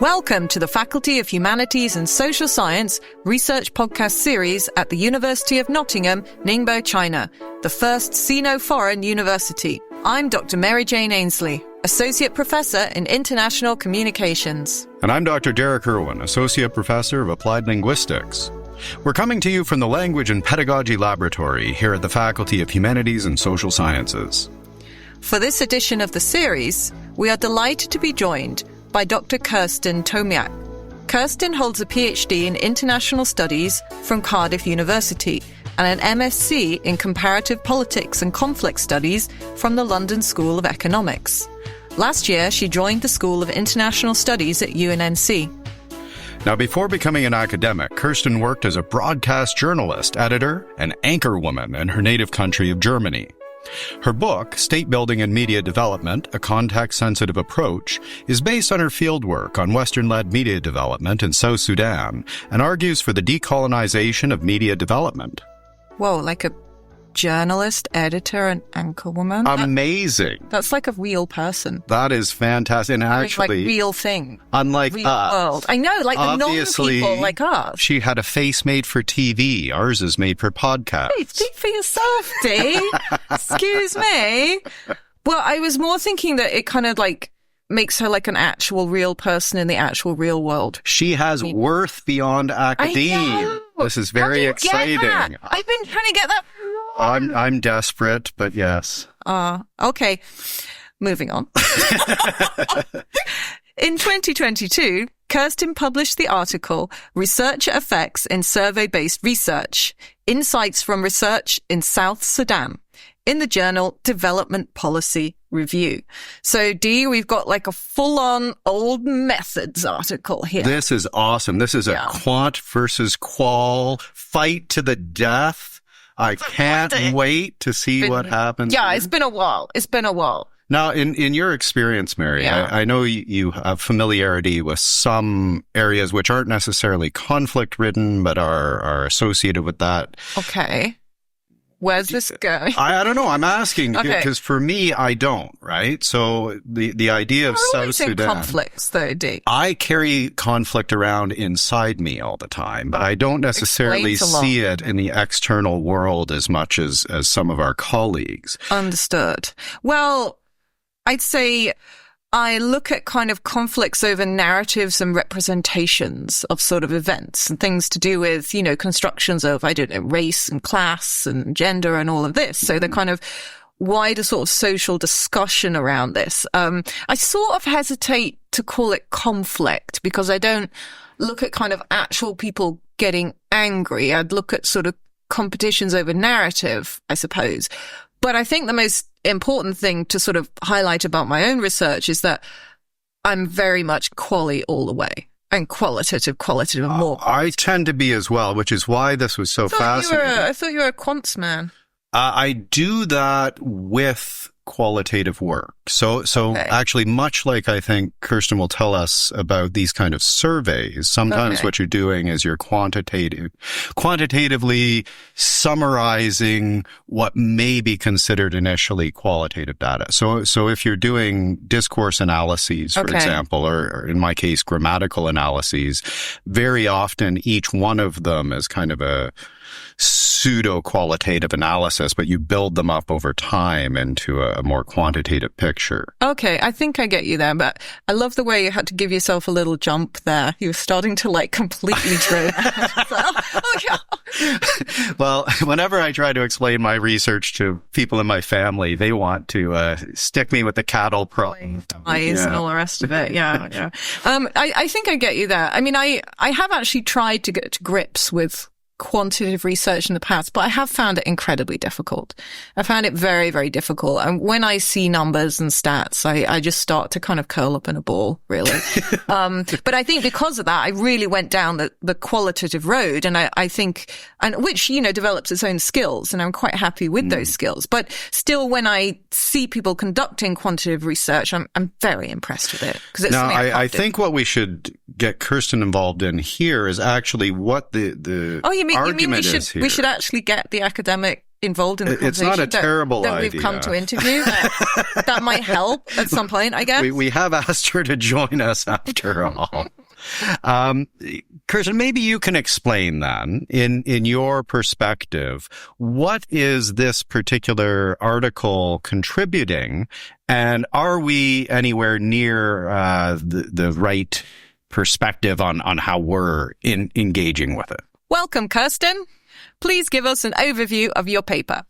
Welcome to the Faculty of Humanities and Social Science Research Podcast Series at the University of Nottingham, Ningbo, China, the first Sino-Foreign university. I'm Dr. Mary Jane Ainsley, Associate Professor in International Communications. And I'm Dr. Derek Irwin, Associate Professor of Applied Linguistics. We're coming to you from the Language and Pedagogy Laboratory here at the Faculty of Humanities and Social Sciences. For this edition of the series, we are delighted to be joined by Dr. Kerstin Tomiak. Kerstin holds a PhD in International Studies from Cardiff University and an MSc in Comparative Politics and Conflict Studies from the London School of Economics. Last year, she joined the School of International Studies at UNNC. Now, before becoming an academic, Kerstin worked as a broadcast journalist, editor, and anchorwoman in her native country of Germany. Her book, State Building and Media Development, A Context-Sensitive Approach, is based on her fieldwork on Western-led media development in South Sudan and argues for the decolonization of media development. Whoa, like a journalist, editor, and anchorwoman? Amazing. That's like a real person. That is fantastic. And actually, like real thing. Unlike real us. World. I know, like the non-people like us. She had a face made for TV. Ours is made for podcasts. Hey, speak for yourself, Dee. Excuse me. Well, I was more thinking that it kind of like makes her like an actual real person in the actual real world. She has worth beyond academia. This is very exciting. I've been trying to get that. I'm desperate, but yes. Okay. Moving on. In 2022, Kerstin published the article Researcher Effects in Survey-Based Research, Insights from Research in South Sudan, in the journal Development Policy Review. So, Dee, we've got like a full-on old methods article here. This is awesome. This is a quant versus qual fight to the death. I can't wait to see what happens. Yeah, it's been a while. Now, in your experience, Mary, I know you have familiarity with some areas which aren't necessarily conflict-ridden, but are associated with that. Okay. Where's this going? I don't know. I'm asking because for me, I don't, right? So the idea of South Sudan. Conflicts, though, Dee. I carry conflict around inside me all the time, but I don't necessarily see it in the external world as much as some of our colleagues. Understood. Well, I'd say I look at kind of conflicts over narratives and representations of sort of events and things to do with, you know, constructions of, I don't know, race and class and gender and all of this. So the kind of wider sort of social discussion around this. I sort of hesitate to call it conflict because I don't look at kind of actual people getting angry. I'd look at sort of competitions over narrative, I suppose. But I think the most important thing to sort of highlight about my own research is that I'm very much quali all the way. And qualitative and more. I tend to be as well, which is why this was so fascinating. I thought you were a quants man. I do that with qualitative work. So actually, much like I think Kerstin will tell us about these kind of surveys, sometimes what you're doing is you're quantitatively summarizing what may be considered initially qualitative data. So if you're doing discourse analyses, for example, or in my case, grammatical analyses, very often each one of them is kind of a pseudo-qualitative analysis, but you build them up over time into a more quantitative picture. Okay, I think I get you there, but I love the way you had to give yourself a little jump there. You were starting to like completely drone out. Well, whenever I try to explain my research to people in my family, they want to stick me with the cattle prod. Eyes and all the rest of it. Yeah. I think I get you there. I mean, I have actually tried to get to grips with quantitative research in the past, but I have found it incredibly difficult. I found it very, very difficult. And when I see numbers and stats, I just start to kind of curl up in a ball, really. But I think because of that, I really went down the qualitative road. And I think, and which, you know, develops its own skills. And I'm quite happy with those skills. But still, when I see people conducting quantitative research, I'm very impressed with it. Because it's now, I think what we should get Kerstin involved in here is actually what the you mean we should actually get the academic involved in the It's conversation. not a terrible that idea. We've come to interview. That might help at some point, I guess. We have asked her to join us after all. Kerstin, maybe you can explain then, in your perspective, what is this particular article contributing, and are we anywhere near the right perspective on how we're engaging with it? Welcome, Kerstin. Please give us an overview of your paper.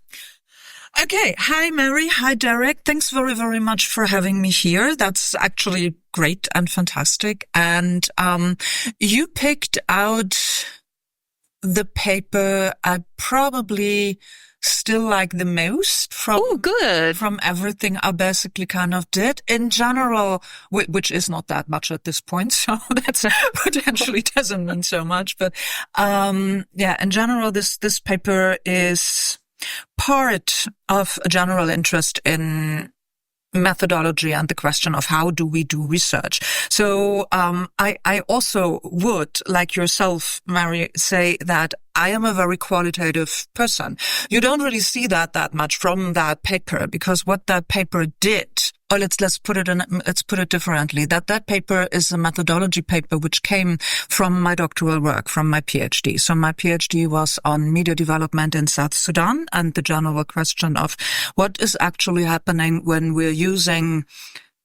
Okay. Hi, Mary. Hi, Derek. Thanks very, very much for having me here. That's actually great and fantastic. And you picked out the paper I probably still like the most from everything I basically kind of did. In general, which is not that much at this point, so that's potentially doesn't mean so much. But in general, this paper is part of a general interest in methodology and the question of how do we do research. So I also would, like yourself, Mary, say that I am a very qualitative person. You don't really see that much from that paper, because what that paper did, or let's put it differently, that paper is a methodology paper which came from my doctoral work, from my PhD. So my PhD was on media development in South Sudan and the general question of what is actually happening when we're using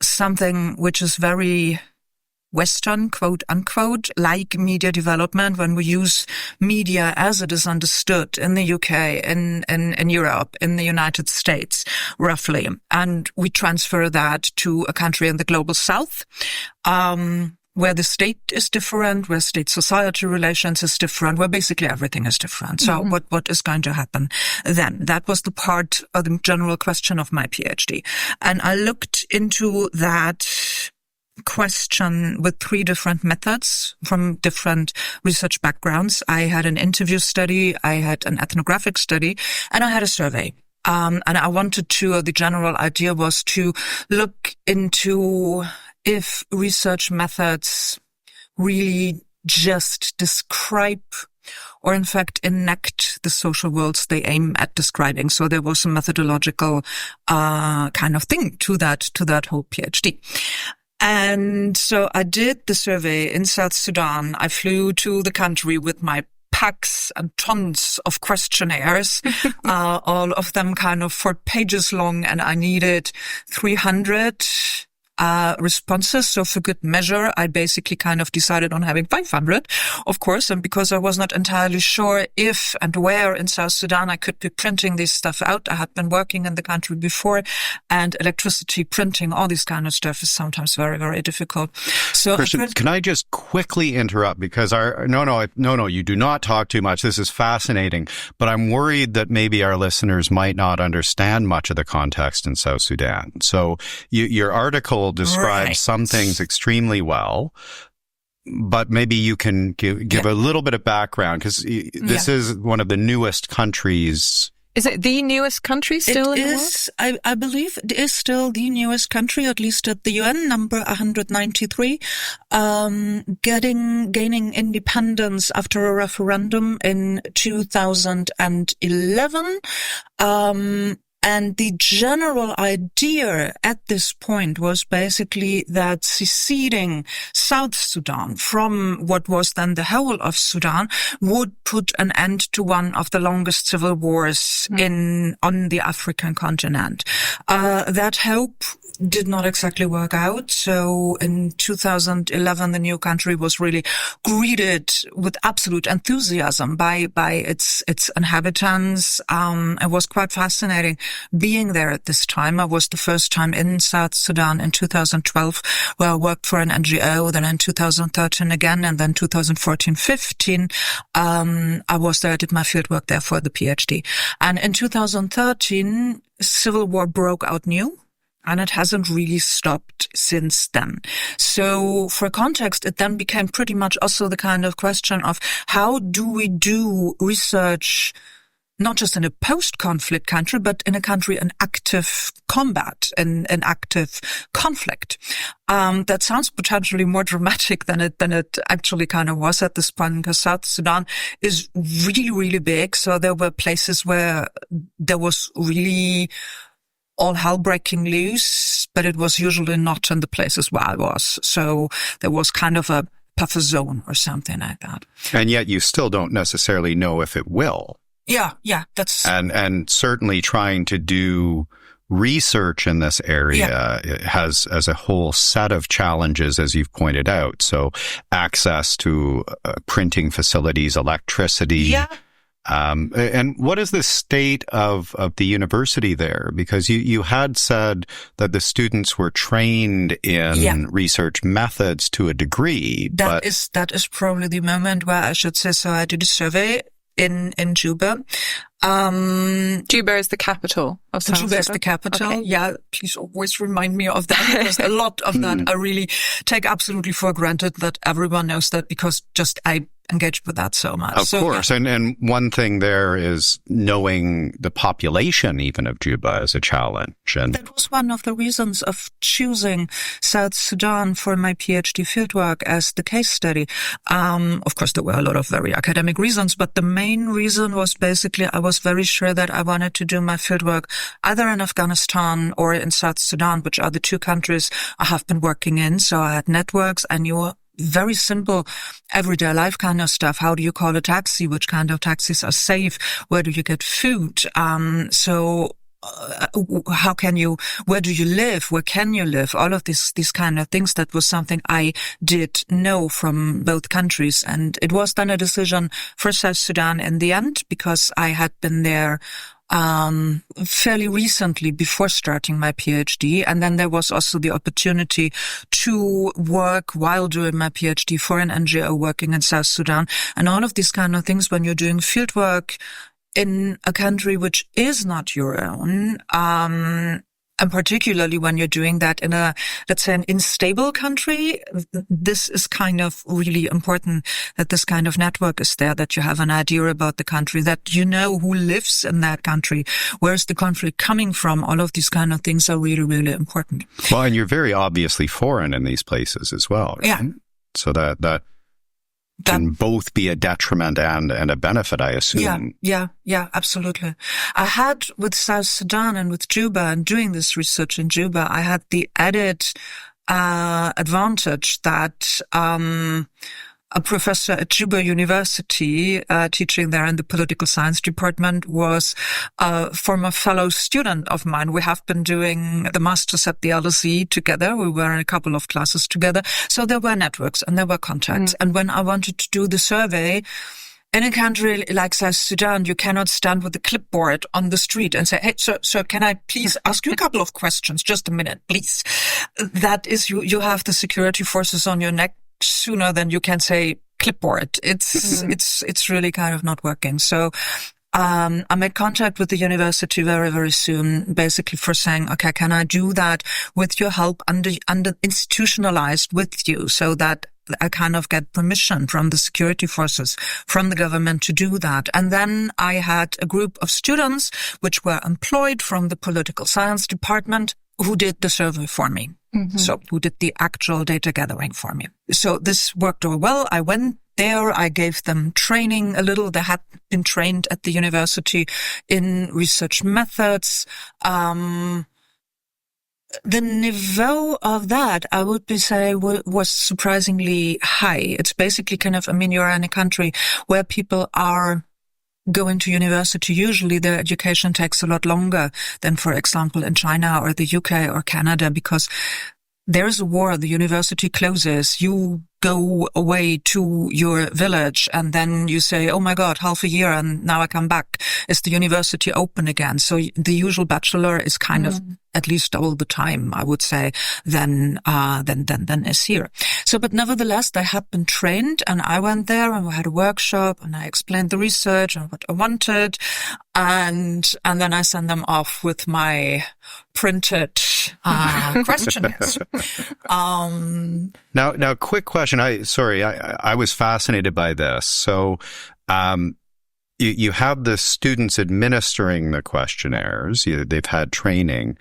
something which is very Western, quote unquote, like media development, when we use media as it is understood in the UK, in Europe, in the United States, roughly. And we transfer that to a country in the global South, where the state is different, where state-society relations is different, where basically everything is different. So what is going to happen then? That was the part of the general question of my PhD. And I looked into that question with 3 different methods from different research backgrounds. I had an interview study, I had an ethnographic study, and I had a survey. And I wanted to, the general idea was to look into if research methods really just describe or in fact enact the social worlds they aim at describing. So there was a methodological kind of thing to that whole PhD. And so I did the survey in South Sudan. I flew to the country with my packs and tons of questionnaires, all of them kind of 4 pages long, and I needed 300 responses. So for good measure, I basically kind of decided on having 500, of course. And because I was not entirely sure if and where in South Sudan I could be printing this stuff out, I had been working in the country before, and electricity, printing, all this kind of stuff is sometimes very, very difficult. So Kerstin, can I just quickly interrupt, because no, you do not talk too much. This is fascinating, but I'm worried that maybe our listeners might not understand much of the context in South Sudan. So your article describes some things extremely well, but maybe you can give a little bit of background, because this is one of the newest countries. Is it the newest country still in the world? I believe it is still the newest country, at least at the UN, number 193, gaining independence after a referendum in 2011. And the general idea at this point was basically that seceding South Sudan from what was then the whole of Sudan would put an end to one of the longest civil wars on the African continent. That hope did not exactly work out. So in 2011, the new country was really greeted with absolute enthusiasm by its inhabitants. It was quite fascinating being there at this time. I was the first time in South Sudan in 2012, where I worked for an NGO, then in 2013 again, and then 2014-15, I was there, I did my fieldwork there for the PhD. And in 2013, civil war broke out new, and it hasn't really stopped since then. So for context, it then became pretty much also the kind of question of how do we do research not just in a post-conflict country, but in a country in active combat, in active conflict. That sounds potentially more dramatic than it actually kind of was at this point, because South Sudan is really, really big. So there were places where there was really all hell breaking loose, but it was usually not in the places where I was. So there was kind of a buffer zone or something like that. And yet you still don't necessarily know if it will. Yeah, that's... And certainly trying to do research in this area it has as a whole set of challenges, as you've pointed out. So access to printing facilities, electricity. Yeah. And what is the state of the university there? Because you had said that the students were trained in research methods to a degree. That is probably the moment where I should say, so I did a survey in Juba. Juba is the capital of South Sudan. Juba is the capital. Okay. Yeah, please always remind me of that, because a lot of that I really take absolutely for granted that everyone knows that, because just I engaged with that so much. Of course. Yeah. And one thing there is knowing the population even of Juba is a challenge. And that was one of the reasons of choosing South Sudan for my PhD fieldwork as the case study. Of course, there were a lot of very academic reasons, but the main reason was basically I was very sure that I wanted to do my fieldwork either in Afghanistan or in South Sudan, which are the two countries I have been working in. So I had networks. I knew very simple everyday life kind of stuff. How do you call a taxi? Which kind of taxis are safe? Where do you get food? Where do you live? Where can you live? All of these kind of things. That was something I did know from both countries. And it was then a decision for South Sudan in the end, because I had been there fairly recently before starting my PhD. And then there was also the opportunity to work while doing my PhD for an NGO working in South Sudan. And all of these kind of things, when you're doing fieldwork in a country which is not your own, and particularly when you're doing that in a, let's say, an unstable country, this is kind of really important, that this kind of network is there, that you have an idea about the country, that you know who lives in that country, where's the conflict coming from. All of these kind of things are really, really important. Well, and you're very obviously foreign in these places as well, right? Yeah. So that can both be a detriment and a benefit, I assume. Yeah, absolutely. I had with South Sudan and with Juba, and doing this research in Juba, I had the added advantage that a professor at Juba University, teaching there in the political science department, was a former fellow student of mine. We have been doing the masters at the LSE together. We were in a couple of classes together. So there were networks and there were contacts. And when I wanted to do the survey, in a country like South Sudan, you cannot stand with a clipboard on the street and say, hey, sir, can I please ask you a couple of questions? Just a minute, please. That is, you have the security forces on your neck sooner than you can say clipboard. It's really kind of not working. So I made contact with the university very, very soon, basically for saying, okay, can I do that with your help under institutionalized with you, so that I kind of get permission from the security forces, from the government to do that. And then I had a group of students which were employed from the political science department who did the survey for me. So who did the actual data gathering for me. So this worked all well. I went there. I gave them training a little. They had been trained at the university in research methods. The niveau of that, I would say, was surprisingly high. It's basically kind of, you're in a country where people are going to university. Usually their education takes a lot longer than, for example, in China or the UK or Canada, because there's a war, the university closes, you go away to your village, and then you say, oh my God, half a year and now I come back. Is the university open again? So the usual bachelor is kind of at least double the time, I would say, than is here. So, but nevertheless, they had been trained, and I went there and we had a workshop and I explained the research and what I wanted. And then I sent them off with my printed questionnaires. Now, quick question. I was fascinated by this. So, you have the students administering the questionnaires. They've had training.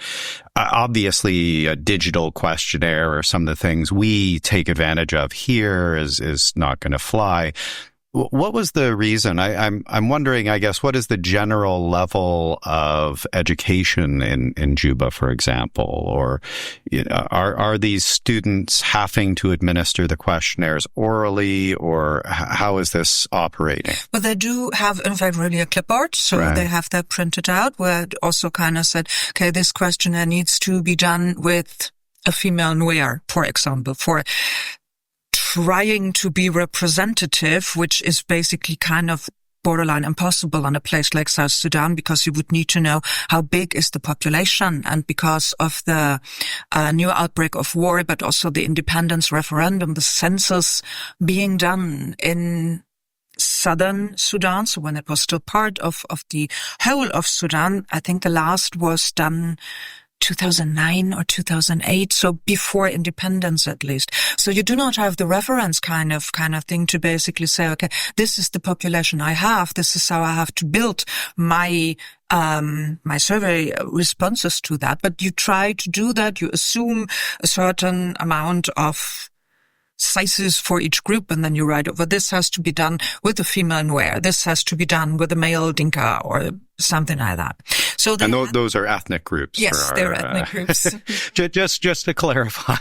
Obviously, a digital questionnaire or some of the things we take advantage of here is not going to fly. What was the reason? I'm wondering, I guess, what is the general level of education in Juba, for example? Or are these students having to administer the questionnaires orally, or how is this operating? Well, they do have, in fact, really a clipboard. So Right. they have that printed out where it also kind of said, okay, this questionnaire needs to be done with a female noir, for example, for trying to be representative, which is basically kind of borderline impossible in a place like South Sudan, because you would need to know how big is the population. And because of the new outbreak of war, but also the independence referendum, the census being done in southern Sudan, so when it was still part of the whole of Sudan, I think the last was done 2009 or 2008, so before independence at least. So you do not have the reference kind of thing to basically say, okay, this is the population I have, this is how I have to build my survey responses to that. But you try to do that, you assume a certain amount of sizes for each group, and then you write over, this has to be done with a female Nuer, this has to be done with a male Dinka, or something like that. So And those are ethnic groups. Yes, they're ethnic groups. Just to clarify.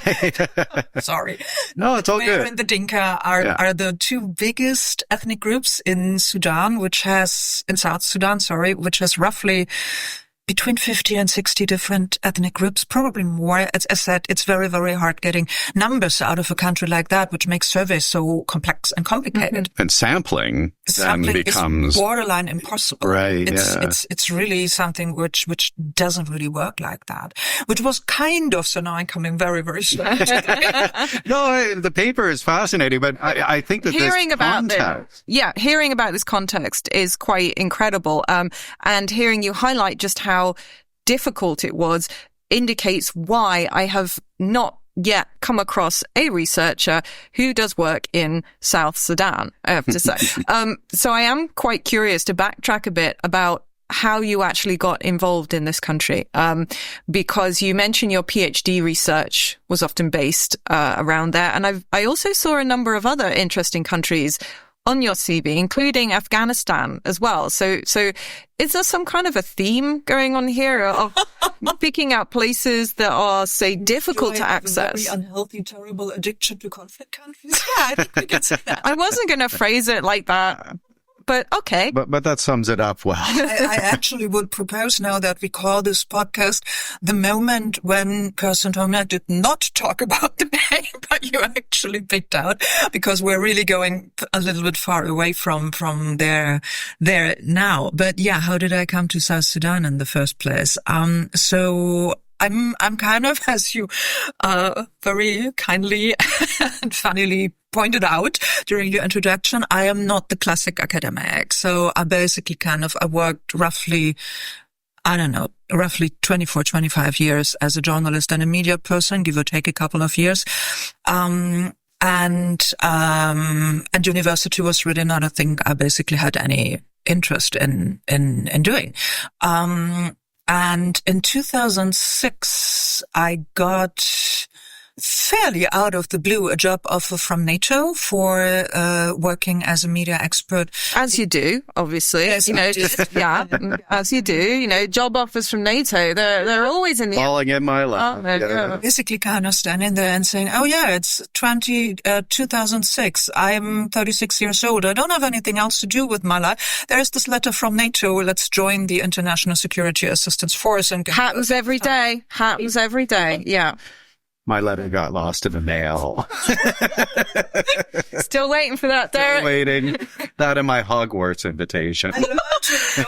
Sorry. No, it's all Nuer good. and the Dinka are the two biggest ethnic groups in Sudan, in South Sudan, which has roughly between 50 and 60 different ethnic groups, probably more. As I said, it's very, very hard getting numbers out of a country like that, which makes surveys so complex and complicated. And sampling then becomes is borderline impossible. Right. It's really something which doesn't really work like that, which was kind of, so now I'm coming very, very slow. No, the paper is fascinating, but I think that hearing about this context is quite incredible. And hearing you highlight just how difficult it was indicates why I have not yet come across a researcher who does work in South Sudan, I have to say. So I am quite curious to backtrack a bit about how you actually got involved in this country, because you mentioned your PhD research was often based around there. And I also saw a number of other interesting countries on your CV, including Afghanistan as well. So is there some kind of a theme going on here of picking out places that are, say, difficult to access? A very unhealthy, terrible addiction to conflict countries. Yeah, I think we can say that. I wasn't going to phrase it like that, but okay. But that sums it up well. I actually would propose now that we call this podcast the moment when Kerstin told me I did not talk about the paper you actually picked out, because we're really going a little bit far away from there now. But yeah, how did I come to South Sudan in the first place? So I'm kind of, as you very kindly and funnily pointed out during your introduction, I am not the classic academic. So I basically I worked roughly 24, 25 years as a journalist and a media person, give or take a couple of years. And university was really not a thing I basically had any interest in doing. And in 2006, I got fairly out of the blue a job offer from NATO for working as a media expert. As you do, obviously. Yes, As you do. Job offers from NATO, they're always in the falling in my lap. Oh, there you go. Basically kind of standing there and saying, oh yeah, it's 2006. I'm 36 years old. I don't have anything else to do with my life. There's this letter from NATO. Let's join the International Security Assistance Force. And happens every day. Yeah. My letter got lost in the mail. Still waiting for that, Derek. Still waiting. That and my Hogwarts invitation.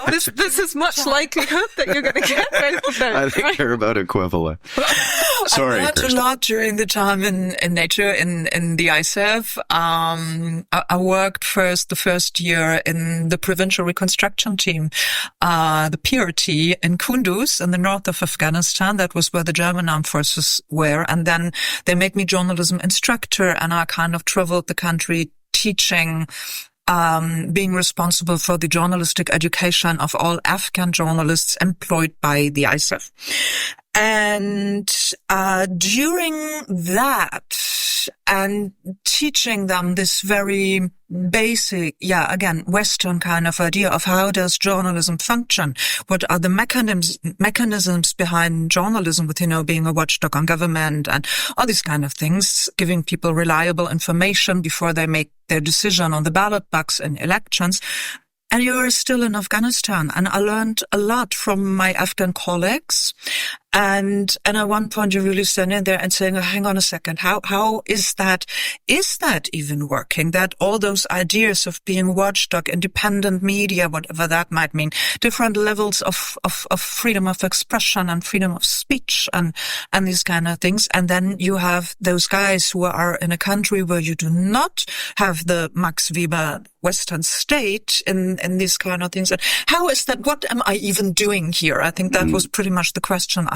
This is much likelihood that you're going to get both of those. I think they're about equivalent. Sorry, I learned a lot during the time in nature, in the ISAF. I worked the first year in the provincial reconstruction team, the PRT in Kunduz in the north of Afghanistan. That was where the German armed forces were. And then they made me journalism instructor, and I kind of traveled the country teaching being responsible for the journalistic education of all Afghan journalists employed by the ISAF. And during that, and teaching them this very basic, again, Western kind of idea of how does journalism function? What are the mechanisms behind journalism with, being a watchdog on government and all these kind of things, giving people reliable information before they make their decision on the ballot box in elections. And you are still in Afghanistan. And I learned a lot from my Afghan colleagues. And at one point you're really standing there and saying, hang on a second, how is that even working? That all those ideas of being watchdog, independent media, whatever that might mean, different levels of freedom of expression and freedom of speech and these kind of things. And then you have those guys who are in a country where you do not have the Max Weber Western state in these kind of things. And how is that? What am I even doing here? I think that was pretty much the question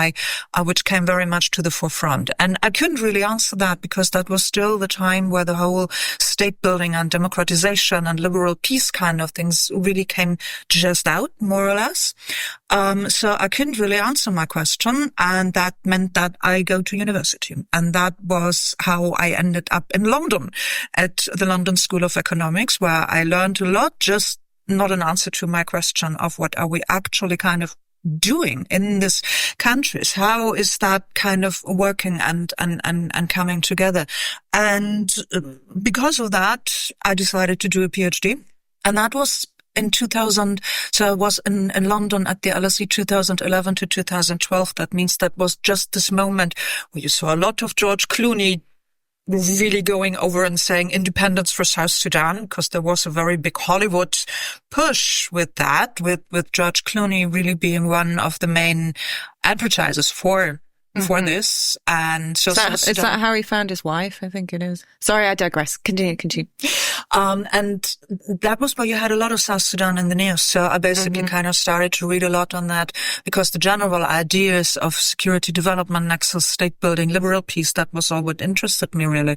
which came very much to the forefront. And I couldn't really answer that because that was still the time where the whole state building and democratization and liberal peace kind of things really came just out, more or less. So I couldn't really answer my question. And that meant that I go to university. And that was how I ended up in London at the London School of Economics, where I learned a lot, just not an answer to my question of what are we actually kind of doing in these countries? How is that kind of working and coming together? And because of that, I decided to do a PhD. And that was in 2000. So I was in London at the LSE 2011 to 2012. That means that was just this moment where you saw a lot of George Clooney really going over and saying independence for South Sudan, because there was a very big Hollywood push with that, with George Clooney really being one of the main advertisers for this. And so is that how he found his wife? I think it is. Sorry, I digress. Continue. And that was where you had a lot of South Sudan in the news. So I basically kind of started to read a lot on that, because the general ideas of security development, nexus, state building, liberal peace, that was all what interested me really.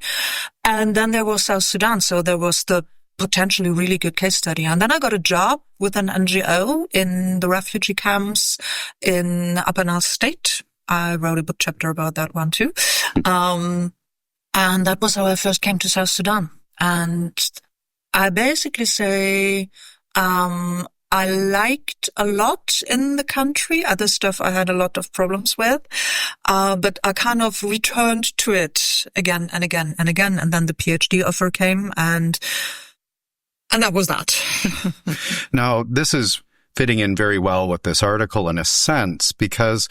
And then there was South Sudan. So there was the potentially really good case study. And then I got a job with an NGO in the refugee camps in Upper Nile State. I wrote a book chapter about that one too. And that was how I first came to South Sudan. And I basically say, I liked a lot in the country. Other stuff I had a lot of problems with. But I kind of returned to it again and again and again. And then the PhD offer came and that was that. Now, this is fitting in very well with this article in a sense, because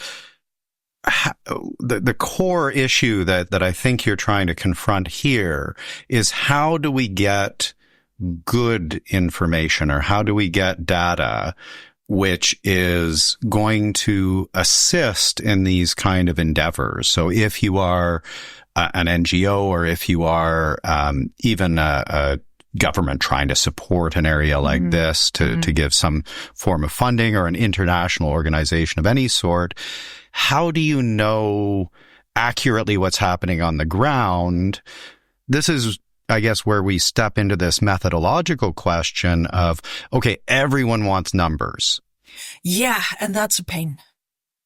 the core issue that I think you're trying to confront here is, how do we get good information, or how do we get data which is going to assist in these kind of endeavors? So if you are an NGO, or if you are even a government trying to support an area like this to give some form of funding, or an international organization of any sort, how do you know accurately what's happening on the ground? This is, I guess, where we step into this methodological question of, okay, everyone wants numbers. Yeah, and that's a pain.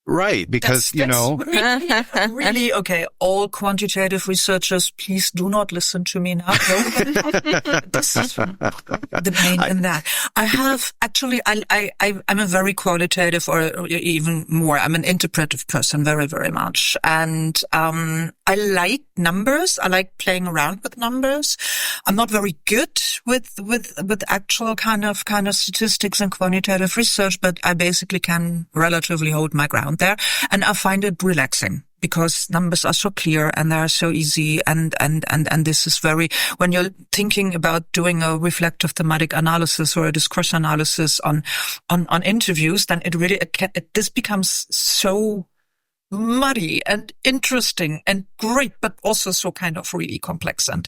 Right, because, really, okay, all quantitative researchers, please do not listen to me now. This is the pain in that. I have, actually, I'm a very qualitative, or even more, I'm an interpretive person, very, very much. And, I like numbers. I like playing around with numbers. I'm not very good with actual kind of statistics and quantitative research, but I basically can relatively hold my ground there. And I find it relaxing, because numbers are so clear and they're so easy. And this is very, when you're thinking about doing a reflective thematic analysis or a discourse analysis on interviews, then this becomes so muddy and interesting and great, but also so kind of really complex and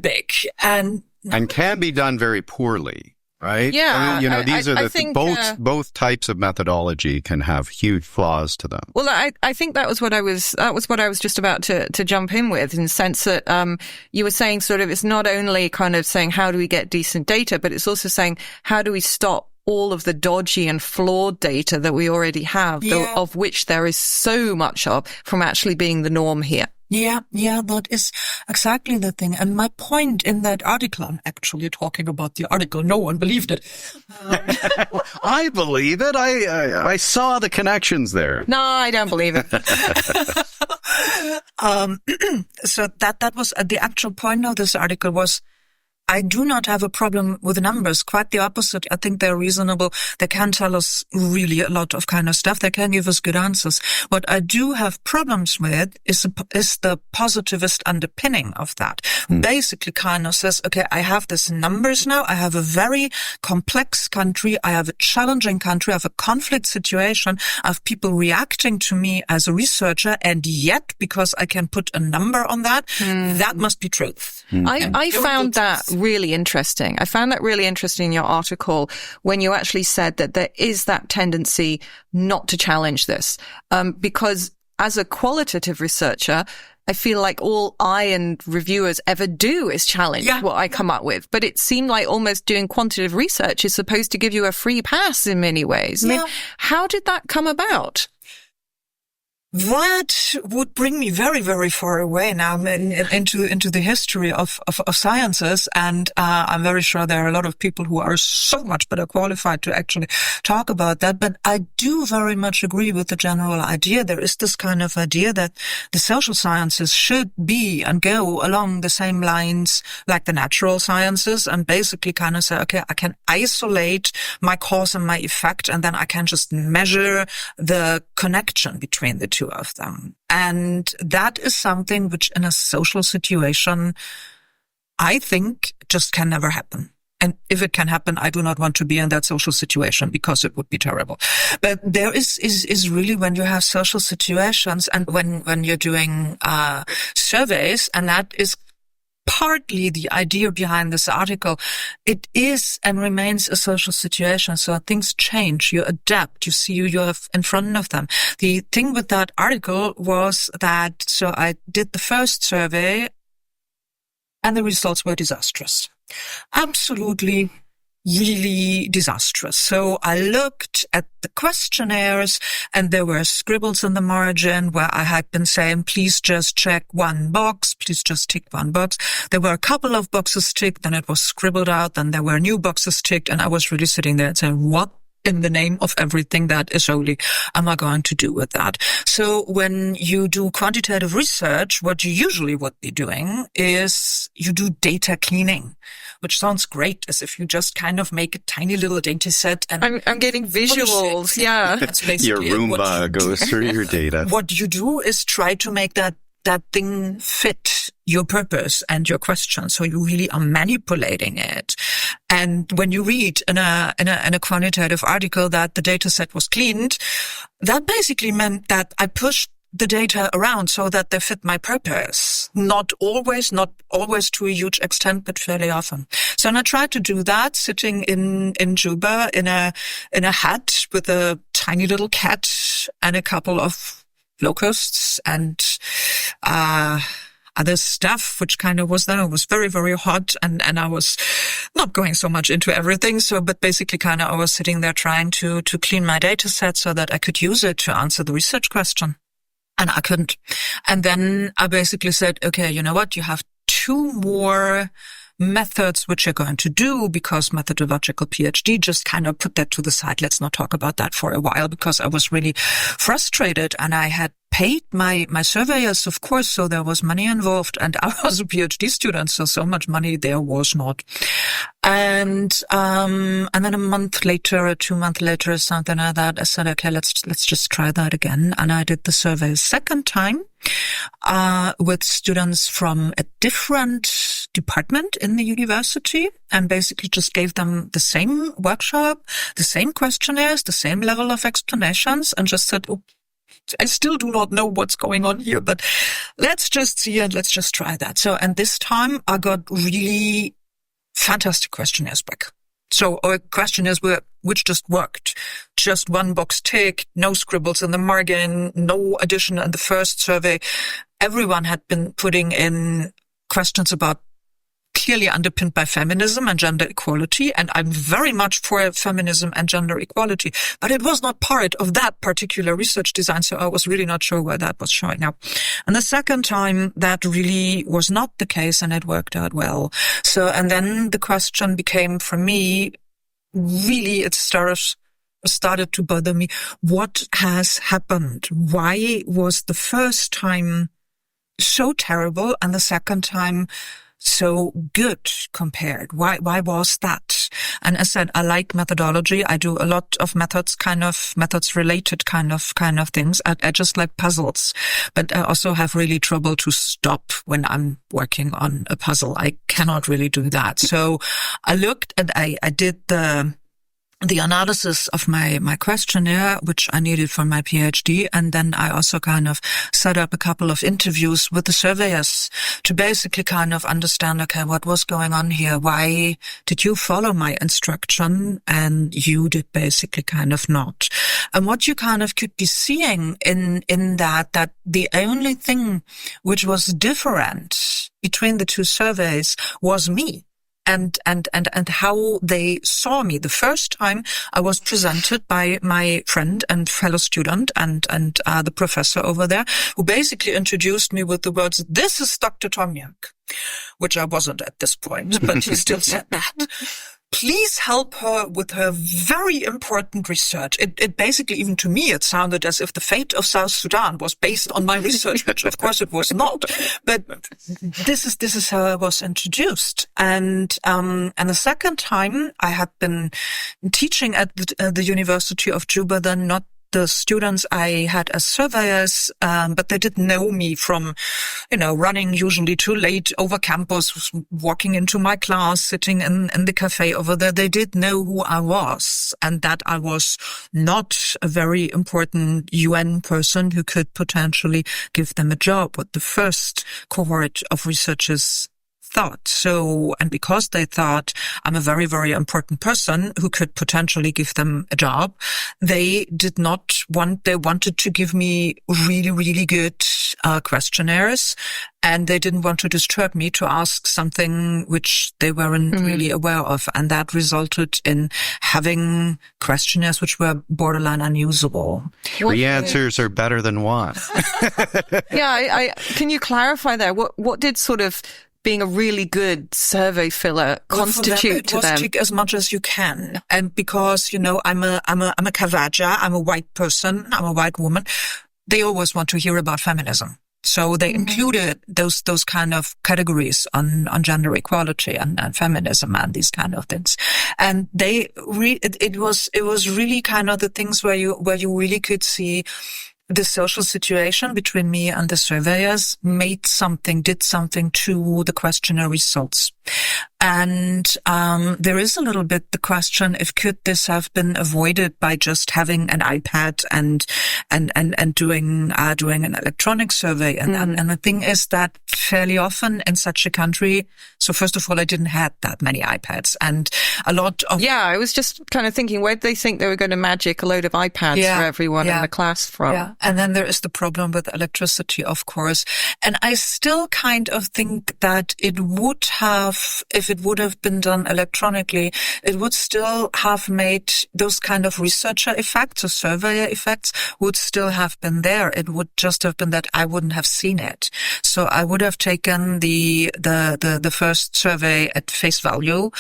big and can be done very poorly. right? Yeah, I mean, these are I the think, both types of methodology can have huge flaws to them. Well, I think that was what I was just about to jump in with, in the sense that you were saying sort of it's not only kind of saying how do we get decent data, but it's also saying how do we stop all of the dodgy and flawed data that we already have, of which there is so much of, from actually being the norm here. Yeah, that is exactly the thing. And my point in that article, I'm actually talking about the article. No one believed it. I believe it. I saw the connections there. No, I don't believe it. So that was the actual point of this article was, I do not have a problem with numbers. Quite the opposite. I think they're reasonable. They can tell us really a lot of kind of stuff. They can give us good answers. What I do have problems with is the positivist underpinning of that. Basically kind of says, okay, I have these numbers now. I have a very complex country. I have a challenging country. I have a conflict situation. I have people reacting to me as a researcher. And yet, because I can put a number on that, that must be truth. I found that really interesting. I found that really interesting in your article when you actually said that there is that tendency not to challenge this. Because as a qualitative researcher, I feel like all I and reviewers ever do is challenge what I come up with. But it seemed like almost doing quantitative research is supposed to give you a free pass in many ways. I mean, how did that come about? That would bring me very, very far away now into the history of sciences. And I'm very sure there are a lot of people who are so much better qualified to actually talk about that. But I do very much agree with the general idea. There is this kind of idea that the social sciences should be and go along the same lines like the natural sciences, and basically kind of say, okay, I can isolate my cause and my effect, and then I can just measure the connection between the two of them. And that is something which in a social situation, I think just can never happen. And if it can happen, I do not want to be in that social situation because it would be terrible. But there is really when you have social situations and when you're doing surveys, and that is partly the idea behind this article. It is and remains a social situation. So things change, you adapt, you see you have in front of them. The thing with that article was that, so I did the first survey and the results were disastrous. Absolutely, really disastrous. So I looked at the questionnaires and there were scribbles in the margin where I had been saying, please just check one box, please just tick one box. There were a couple of boxes ticked, then it was scribbled out, then there were new boxes ticked, and I was really sitting there and saying, what in the name of everything that is holy am I going to do with that? So when you do quantitative research, what you usually would be doing is you do data cleaning, which sounds great, as if you just kind of make a tiny little data set. And I'm getting visuals. Yeah. That's basically your Roomba goes through your data. What you do is try to make that thing fit your purpose and your question. So you really are manipulating it. And when you read in a quantitative article that the data set was cleaned, that basically meant that I pushed the data around so that they fit my purpose. Not always to a huge extent, but fairly often. So and I tried to do that sitting in Juba in a hat with a tiny little cat and a couple of locusts and other stuff, which kind of was then. It was very, very hot, and I was not going so much into everything. So, but basically kind of I was sitting there trying to clean my data set so that I could use it to answer the research question. And I couldn't. And then I basically said, okay, you know what? You have two more methods which you're going to do, because methodological PhD, just kind of put that to the side. Let's not talk about that for a while, because I was really frustrated and I had paid my surveyors, of course, so there was money involved, and I was a PhD student, so much money there was not. And then a month later or 2 months later or something like that, I said, okay, let's just try that again. And I did the survey a second time, with students from a different department in the university, and basically just gave them the same workshop, the same questionnaires, the same level of explanations, and just said, oh, I still do not know what's going on here, but let's just see and let's just try that. So, and this time I got really fantastic questionnaires back. So our questionnaires which just worked. Just one box tick, no scribbles in the margin, no addition in the first survey. Everyone had been putting in questions about clearly underpinned by feminism and gender equality. And I'm very much for feminism and gender equality, but it was not part of that particular research design. So I was really not sure where that was showing up. And the second time that really was not the case and it worked out well. So, and then the question became for me, really it started to bother me. What has happened? Why was the first time so terrible and the second time so good compared? Why was that? And I said, I like methodology. I do a lot of methods related kind of things. I just like puzzles, but I also have really trouble to stop when I'm working on a puzzle. I cannot really do that. So I looked and I did the analysis of my questionnaire, which I needed for my PhD. And then I also kind of set up a couple of interviews with the surveyors to basically kind of understand, okay, what was going on here? Why did you follow my instruction and you did basically kind of not? And what you kind of could be seeing in that the only thing which was different between the two surveys was me. And how they saw me. The first time I was presented by my friend and fellow student and the professor over there, who basically introduced me with the words, "This is Dr. Tomjak," which I wasn't at this point, but he still said that. Please help her with her very important research. It basically, even to me, it sounded as if the fate of South Sudan was based on my research, which of course it was not. But this is how I was introduced. And the second time I had been teaching at the University of Juba, then not the students I had as surveyors, but they didn't know me from, running usually too late over campus, walking into my class, sitting in the cafe over there. They did know who I was and that I was not a very important UN person who could potentially give them a job, what the first cohort of researchers thought. So, and because they thought I'm a very, very important person who could potentially give them a job, they wanted to give me really, really good questionnaires, and they didn't want to disturb me to ask something which they weren't really aware of. And that resulted in having questionnaires which were borderline unusable. Three answers are better than one. Yeah, can you clarify there? What did sort of being a really good survey filler constitute to them? Tick as much as you can. And because, I'm a Kavaja, I'm a white person, I'm a white woman, they always want to hear about feminism. So they included those kind of categories on gender equality and feminism and these kind of things. And it was really kind of the things where you really could see the social situation between me and the surveyors did something to the questionnaire results. And there is a little bit the question, if could this have been avoided by just having an iPad and doing an electronic survey. And the thing is that fairly often in such a country, so first of all, I didn't have that many iPads and a lot of... Yeah, I was just kind of thinking, where did they think they were going to magic a load of iPads for everyone in the class from? Yeah. And then there is the problem with electricity, of course. And I still kind of think that it would have, if it would have been done electronically, it would still have made those kind of researcher effects or surveyor effects would still have been there. It would just have been that I wouldn't have seen it. So I would have taken the first survey at face value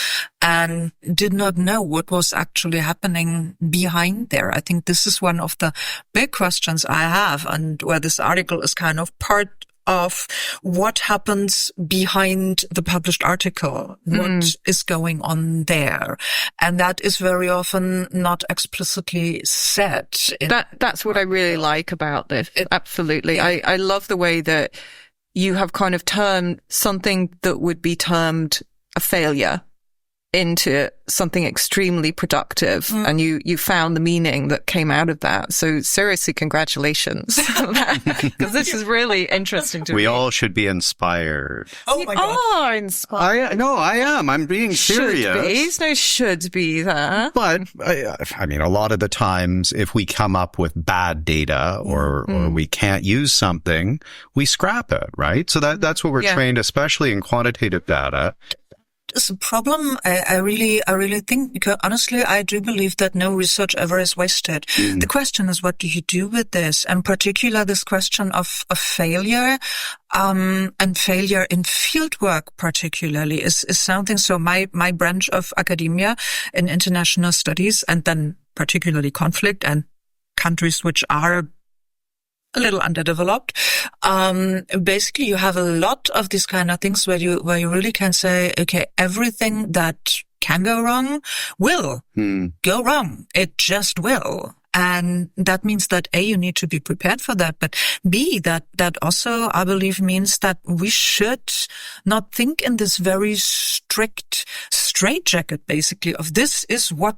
and did not know what was actually happening behind there. I think this is one of the big questions I have, and where this article is kind of part of what happens behind the published article, what is going on there. And that is very often not explicitly said. That's what I really like about this. Absolutely. Yeah. I love the way that you have kind of termed something that would be termed a failure into something extremely productive and you found the meaning that came out of that. So seriously, congratulations. Because this is really interesting to me. We all should be inspired. Oh my God. are inspired. I am. I'm being serious. Should be. There's no should be there. But I mean, a lot of the times if we come up with bad data or we can't use something, we scrap it, right? So that's what we're trained, especially in quantitative data. It's a problem. I really think, because honestly, I do believe that no research ever is wasted. The question is, what do you do with this? And particular, this question of failure, and failure in fieldwork particularly is something. So my branch of academia in international studies, and then particularly conflict and countries which are a little underdeveloped. Basically, you have a lot of these kind of things where you really can say, okay, everything that can go wrong will go wrong. It just will. And that means that A, you need to be prepared for that, but B, that also, I believe, means that we should not think in this very strict straitjacket, basically, of this is what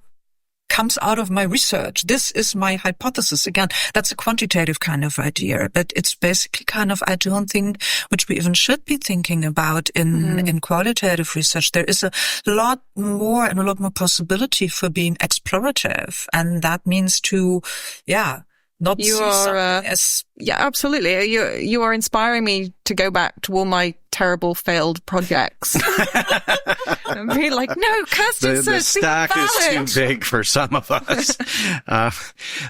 comes out of my research. This is my hypothesis. Again, that's a quantitative kind of idea, but it's basically kind of, I don't think, which we even should be thinking about in qualitative research. There is a lot more possibility for being explorative. And that means to, not you see are, as... Yeah, absolutely. You are inspiring me to go back to all my terrible failed projects. And be like, no, Kerstin, the stack is too big for some of us.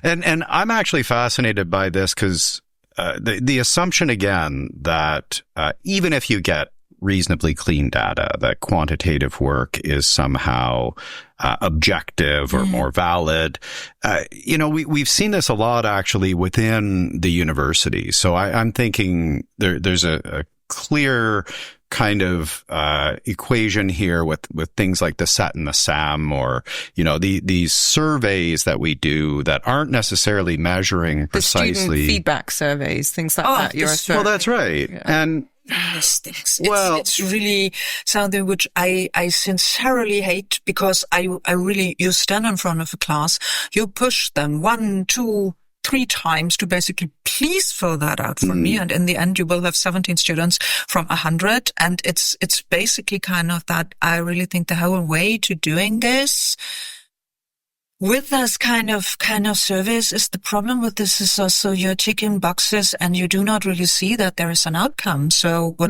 And I'm actually fascinated by this because the assumption again that even if you get reasonably clean data, that quantitative work is somehow objective or more valid. We've seen this a lot actually within the university. So I'm thinking there's a clear kind of equation here with things like the SET and the SAM, or these surveys that we do that aren't necessarily measuring precisely the student feedback surveys, things like that. Well, that's right, and. These things. It's really something which I sincerely hate, because you stand in front of a class, you push them 1, 2, 3 times to basically please fill that out for me. And in the end, you will have 17 students from 100. And it's basically kind of that. I really think the whole way to doing this with this kind of surveys is, the problem with this is also you're ticking boxes and you do not really see that there is an outcome. So what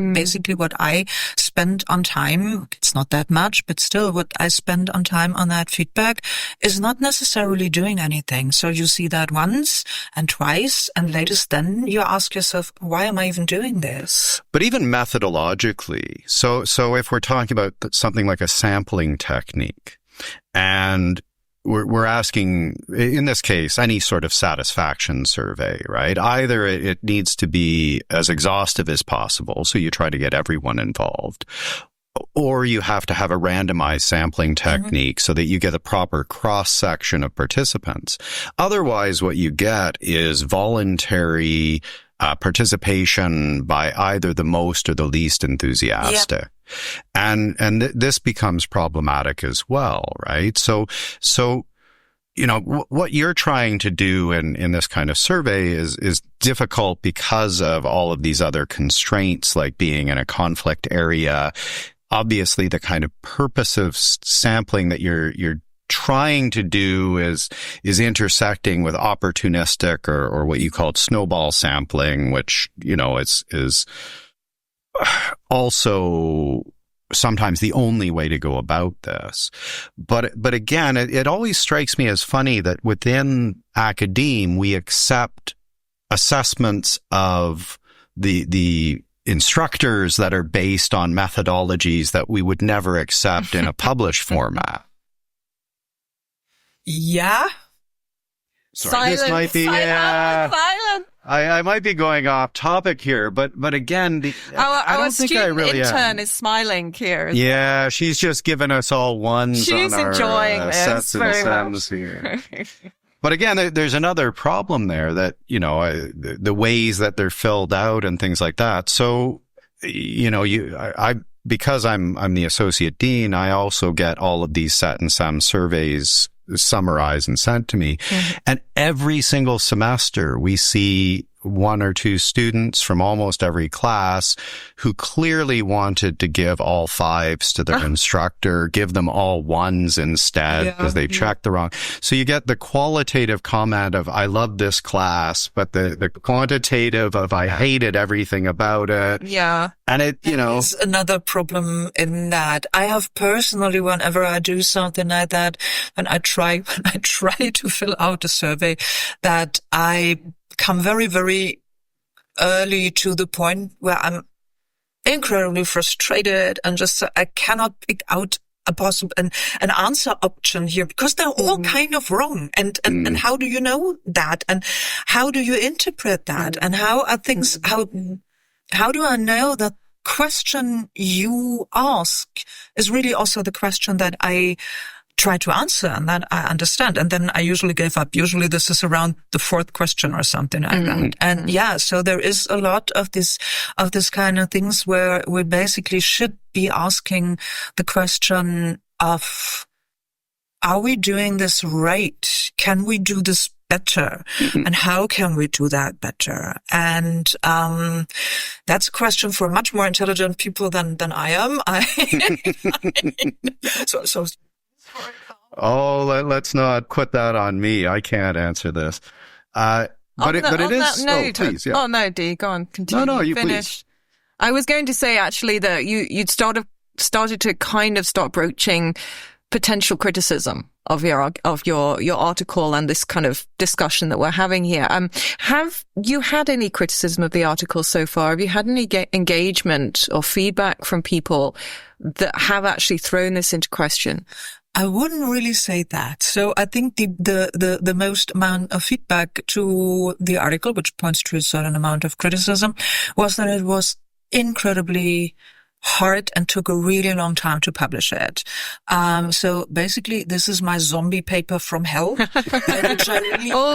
I spend on time, it's not that much, but still what I spend on time on that feedback is not necessarily doing anything. So you see that once and twice, and latest then you ask yourself, why am I even doing this? But even methodologically, so if we're talking about something like a sampling technique, and we're asking, in this case, any sort of satisfaction survey, right? Either it needs to be as exhaustive as possible, so you try to get everyone involved, or you have to have a randomized sampling technique so that you get a proper cross-section of participants. Otherwise, what you get is voluntary participation by either the most or the least enthusiastic. Yeah. And this becomes problematic as well, right? So, what you're trying to do in this kind of survey is difficult because of all of these other constraints, like being in a conflict area. Obviously, the kind of purpose of sampling that you're trying to do is intersecting with opportunistic or what you called snowball sampling, which, is also sometimes the only way to go about this. But again, it always strikes me as funny that within academe, we accept assessments of the instructors that are based on methodologies that we would never accept in a published format. Yeah. Sorry, this might be silent. I might be going off topic here, but again, our student intern is smiling here. Yeah, she's just giving us all ones. She's on enjoying our, this sets very and much. here. But again, there's another problem there that the ways that they're filled out and things like that. So, because I'm the associate dean, I also get all of these Set and Sem surveys summarized and sent to me. Mm-hmm. And every single semester we see one or two students from almost every class who clearly wanted to give all 5s to their instructor, give them all 1s instead because they've checked the wrong. So you get the qualitative comment of, I love this class, but the quantitative of, I hated everything about it. Yeah. And There's another problem in that. I have personally, whenever I do something like that, when I try to fill out a survey, that I come very, very early to the point where I'm incredibly frustrated and just I cannot pick out a possible an answer option here because they're all kind of wrong. And how do you know that? And how do you interpret that? And how are things? How do I know that question you ask is really also the question that I try to answer and that I understand. And then I usually give up. Usually this is around the 4th question or something like that. And so there is a lot of this kind of things where we basically should be asking the question of, are we doing this right? Can we do this better? And how can we do that better? And that's a question for much more intelligent people than I am. So let's not put that on me. I can't answer this. But it is. Please. Yeah. Oh no, Dee, go on. Continue. No, you finish. Please. I was going to say actually that you'd started to kind of start broaching potential criticism of your article and this kind of discussion that we're having here. Have you had any criticism of the article so far? Have you had any engagement or feedback from people that have actually thrown this into question? I wouldn't really say that. So I think the most amount of feedback to the article, which points to a certain amount of criticism, was that it was incredibly hard and took a really long time to publish it. So basically, this is my zombie paper from hell.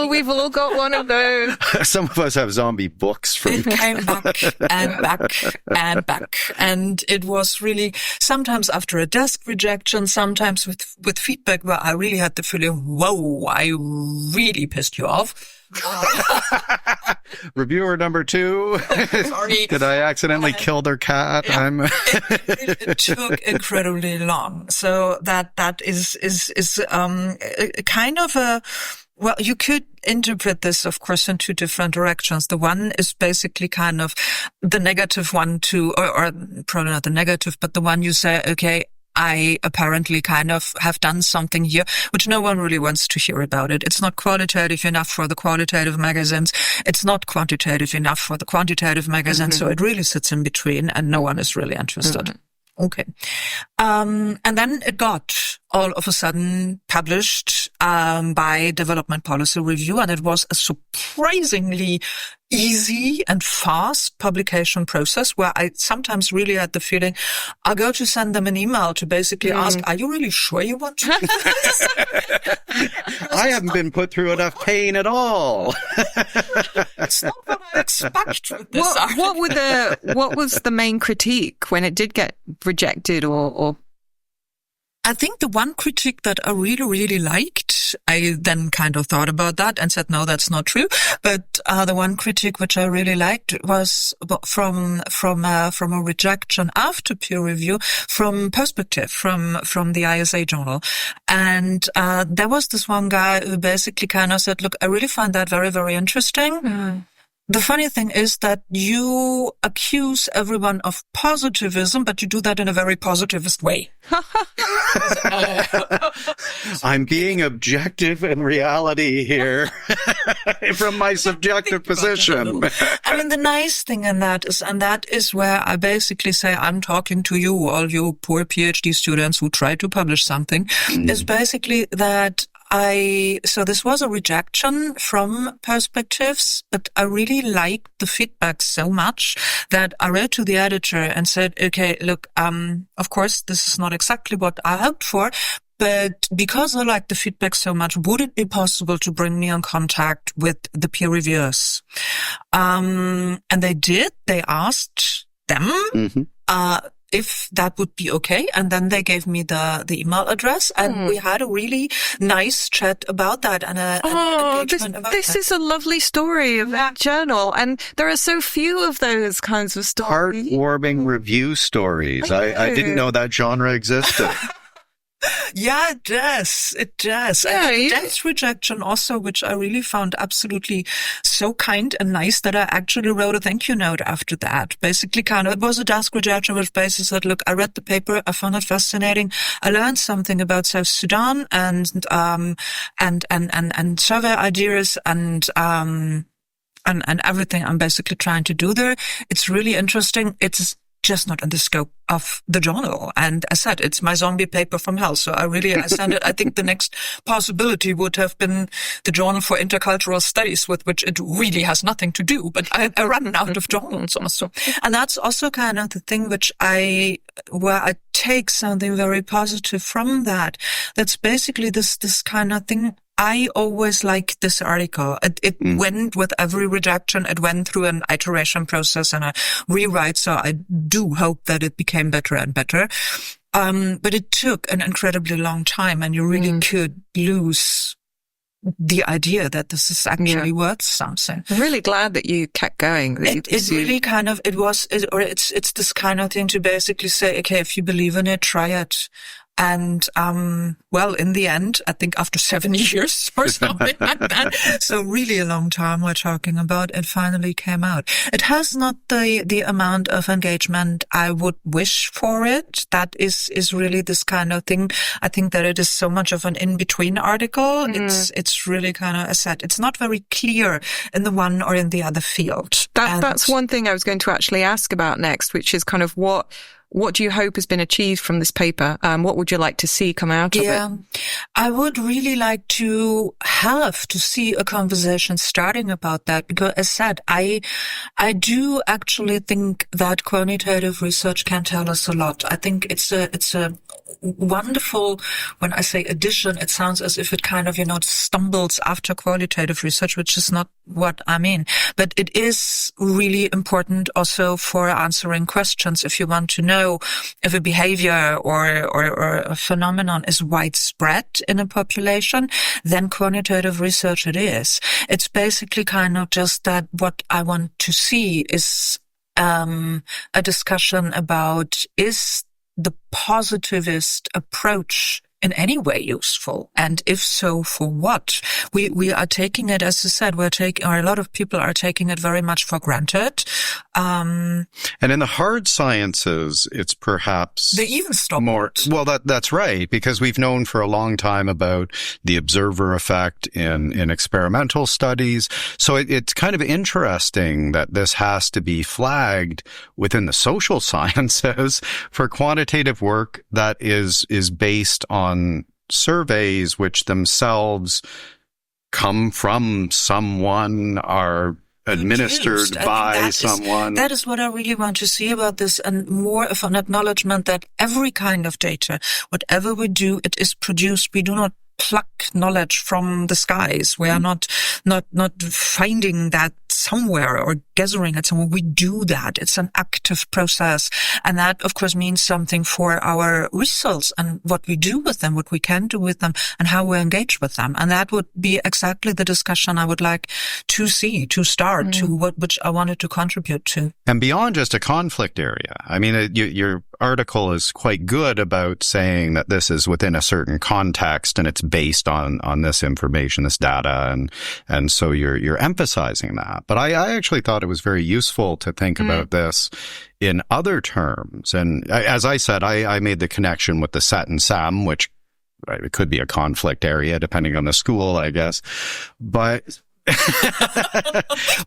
We've all got one of those. Some of us have zombie books from. It came back and back and back. And it was really sometimes after a desk rejection, sometimes with feedback where I really had the feeling, whoa, I really pissed you off. Reviewer number 2. Sorry. Did I accidentally kill their cat? Yeah. It took incredibly long. So that is kind of a, well, you could interpret this, of course, in 2 different directions. The one is basically kind of the negative one or probably not the negative, but the one you say, okay, I apparently kind of have done something here, which no one really wants to hear about it. It's not qualitative enough for the qualitative magazines. It's not quantitative enough for the quantitative magazines. So it really sits in between and no one is really interested. Okay. And then it got all of a sudden published, by Development Policy Review, and it was a surprisingly easy and fast publication process where I sometimes really had the feeling I go to send them an email to basically ask, are you really sure you want to do this? I haven't been put through enough pain at all. It's not what I expect with this article. What was the main critique when it did get rejected or? I think the one critique that I really, really liked, I then kind of thought about that and said, no, that's not true. But the one critique which I really liked was from a rejection after peer review from Perspective, from the ISA journal. And there was this one guy who basically kind of said, look, I really find that very, very interesting. The funny thing is that you accuse everyone of positivism, but you do that in a very positivist way. I'm being objective in reality here from my subjective position. I mean, the nice thing in that is where I basically say, I'm talking to you, all you poor PhD students who try to publish something, is basically that so this was a rejection from Perspectives, but I really liked the feedback so much that I wrote to the editor and said, okay, look, of course, this is not exactly what I hoped for, but because I liked the feedback so much, would it be possible to bring me in contact with the peer reviewers? And they did. They asked them. if that would be okay. And then they gave me the email address, and we had a really nice chat about that and an engagement about this that. is a lovely story of that journal, and there are so few of those kinds of stories. Heartwarming review stories. I didn't know that genre existed. Yeah, it does. It does. Yeah, and death rejection also, which I really found absolutely so kind and nice that I actually wrote a thank you note after that. Basically, it was a death rejection, which basically said, look, I read the paper. I found it fascinating. I learned something about South Sudan and survey ideas and everything I'm basically trying to do there. It's really interesting. It's just not in the scope of the journal. And as I said, it's my zombie paper from hell. So I sent it. I think the next possibility would have been the Journal for Intercultural Studies, with which it really has nothing to do. But I ran out of journals also. And that's also kind of the thing where I take something very positive from that. That's basically this kind of thing. I always like this article. It went with every rejection. It went through an iteration process and a rewrite. So I do hope that it became better and better. But it took an incredibly long time, and you really could lose the idea that this is actually worth something. I'm really glad that you kept going. It's this kind of thing to basically say, okay, if you believe in it, try it. And, in the end, I think after 7 years or something like that, so really a long time we're talking about, it finally came out. It has not the amount of engagement I would wish for it. That is really this kind of thing. I think that it is so much of an in-between article. It's really kind of, as I said, it's not very clear in the one or in the other field. That's one thing I was going to actually ask about next, which is kind of what do you hope has been achieved from this paper? What would you like to see come out of it? Yeah, I would really like to see a conversation starting about that, because as said, I do actually think that quantitative research can tell us a lot. I think it's a wonderful, when I say addition, it sounds as if it kind of, stumbles after qualitative research, which is not what I mean. But it is really important also for answering questions. If you want to know if a behavior or a phenomenon is widespread in a population, then quantitative research it is. It's basically kind of just that what I want to see is a discussion about, is the positivist approach in any way useful? And if so, for what? We are taking it, as I said, a lot of people are taking it very much for granted. And in the hard sciences, it's perhaps they even stop more. Well, that's right, because we've known for a long time about the observer effect in experimental studies. So it's kind of interesting that this has to be flagged within the social sciences for quantitative work that is based on surveys which themselves come from someone, are administered by someone. That is what I really want to see about this, and more of an acknowledgement that every kind of data, whatever we do, it is produced. We do not pluck knowledge from the skies. We are not finding that somewhere or gathering it somewhere. We do that. It's an active process. And that, of course, means something for our results and what we do with them, what we can do with them, and how we engage with them. And that would be exactly the discussion I would like to see, to start, to which I wanted to contribute to. And beyond just a conflict area, I mean, your article is quite good about saying that this is within a certain context and it's based on this information, this data, and so you're emphasizing that. But I actually thought it was very useful to think about this in other terms. And as I said, I made the connection with the Set and Sem, which it could be a conflict area depending on the school, I guess. But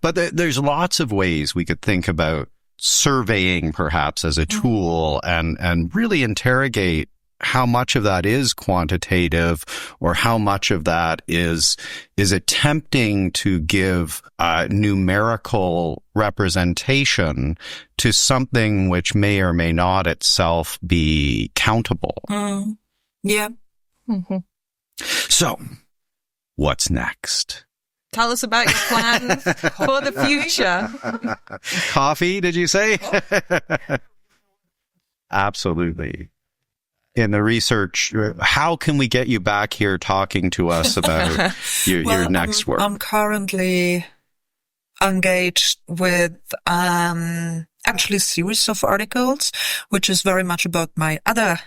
there's lots of ways we could think about surveying perhaps as a tool and really interrogate how much of that is quantitative or how much of that is attempting to give numerical representation to something which may or may not itself be countable. Yeah. Mm-hmm. So, what's next? Tell us about your plans for the future. Coffee, did you say? Absolutely. In the research, how can we get you back here talking to us about your next work? I'm currently engaged with actually a series of articles, which is very much about my other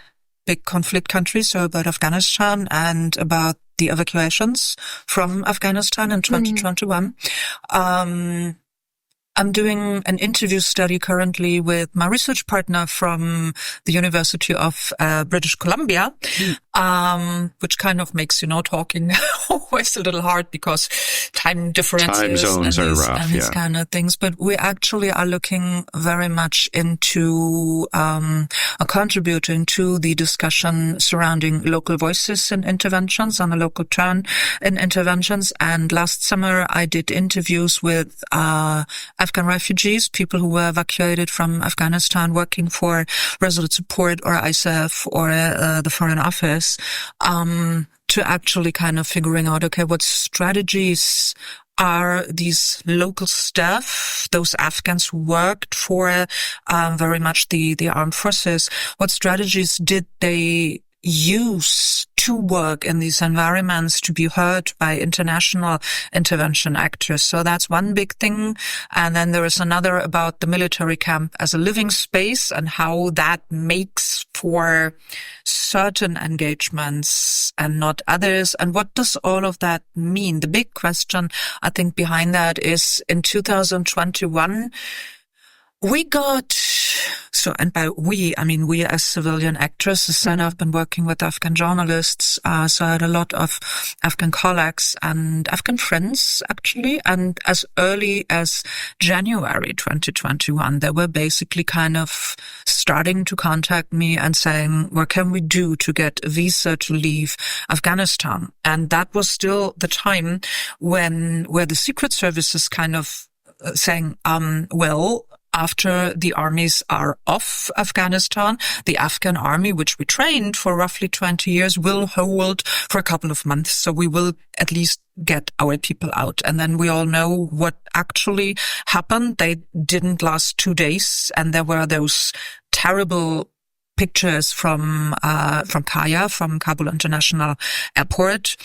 big conflict countries, so about Afghanistan and about the evacuations from Afghanistan in 2021. I'm doing an interview study currently with my research partner from the University of British Columbia, which kind of makes, talking always a little hard because time differences time zones are rough, and these kind of things. But we actually are looking very much into contributing to the discussion surrounding local voices in interventions and a local turn in interventions. And last summer I did interviews with Afghan refugees, people who were evacuated from Afghanistan, working for Resolute Support or ISAF or the Foreign Office, to actually kind of figuring out, okay, what strategies are these local staff, those Afghans who worked for very much the armed forces, what strategies did they use to work in these environments to be heard by international intervention actors? So that's one big thing. And then there is another about the military camp as a living space and how that makes for certain engagements and not others. And what does all of that mean? The big question, I think, behind that is in 2021, we got, and by we, I mean we as civilian actors. As said, I've been working with Afghan journalists, so I had a lot of Afghan colleagues and Afghan friends, actually. And as early as January 2021, they were basically kind of starting to contact me and saying, what can we do to get a visa to leave Afghanistan? And that was still the time where the Secret Service is kind of saying, after the armies are off Afghanistan, the Afghan army, which we trained for roughly 20 years, will hold for a couple of months. So we will at least get our people out. And then we all know what actually happened. They didn't last 2 days. And there were those terrible pictures from Kaya, from Kabul International Airport,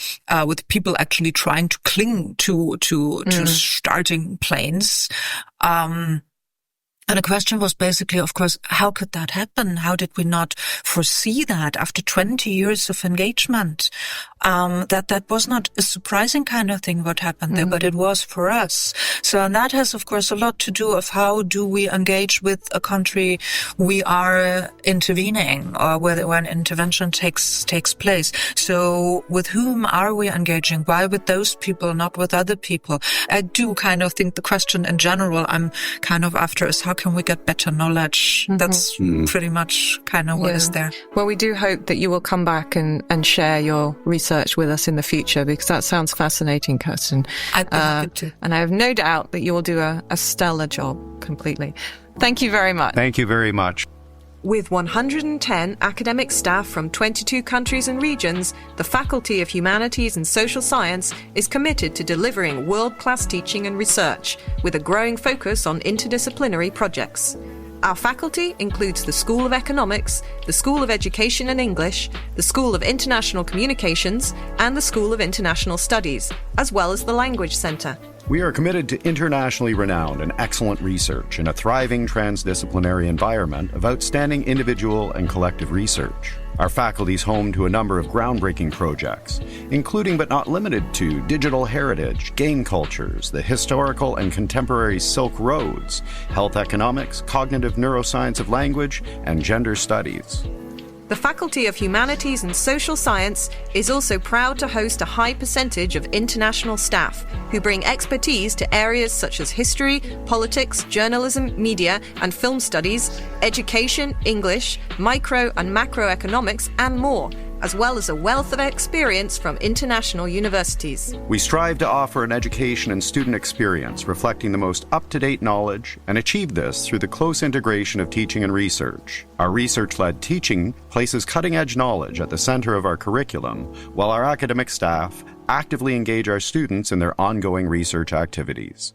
with people actually trying to cling to starting planes. And the question was basically, of course, how could that happen? How did we not foresee that after 20 years of engagement? That was not a surprising kind of thing what happened there, but it was for us. So, and that has, of course, a lot to do of how do we engage with a country we are intervening or when intervention takes place. So with whom are we engaging? Why with those people, not with other people? I do kind of think the question in general I'm kind of after is how can we get better knowledge? That's pretty much kind of what is there. Well, we do hope that you will come back and share your research with us in the future, because that sounds fascinating, Kerstin. I think it too. And I have no doubt that you will do a stellar job completely. Thank you very much. Thank you very much. With 110 academic staff from 22 countries and regions, the Faculty of Humanities and Social Science is committed to delivering world-class teaching and research, with a growing focus on interdisciplinary projects. Our faculty includes the School of Economics, the School of Education and English, the School of International Communications, and the School of International Studies, as well as the Language Centre. We are committed to internationally renowned and excellent research in a thriving transdisciplinary environment of outstanding individual and collective research. Our faculty is home to a number of groundbreaking projects, including but not limited to digital heritage, game cultures, the historical and contemporary Silk Roads, health economics, cognitive neuroscience of language, and gender studies. The Faculty of Humanities and Social Science is also proud to host a high percentage of international staff who bring expertise to areas such as history, politics, journalism, media and film studies, education, English, micro and macroeconomics and more, as well as a wealth of experience from international universities. We strive to offer an education and student experience reflecting the most up-to-date knowledge and achieve this through the close integration of teaching and research. Our research-led teaching places cutting-edge knowledge at the center of our curriculum, while our academic staff actively engage our students in their ongoing research activities.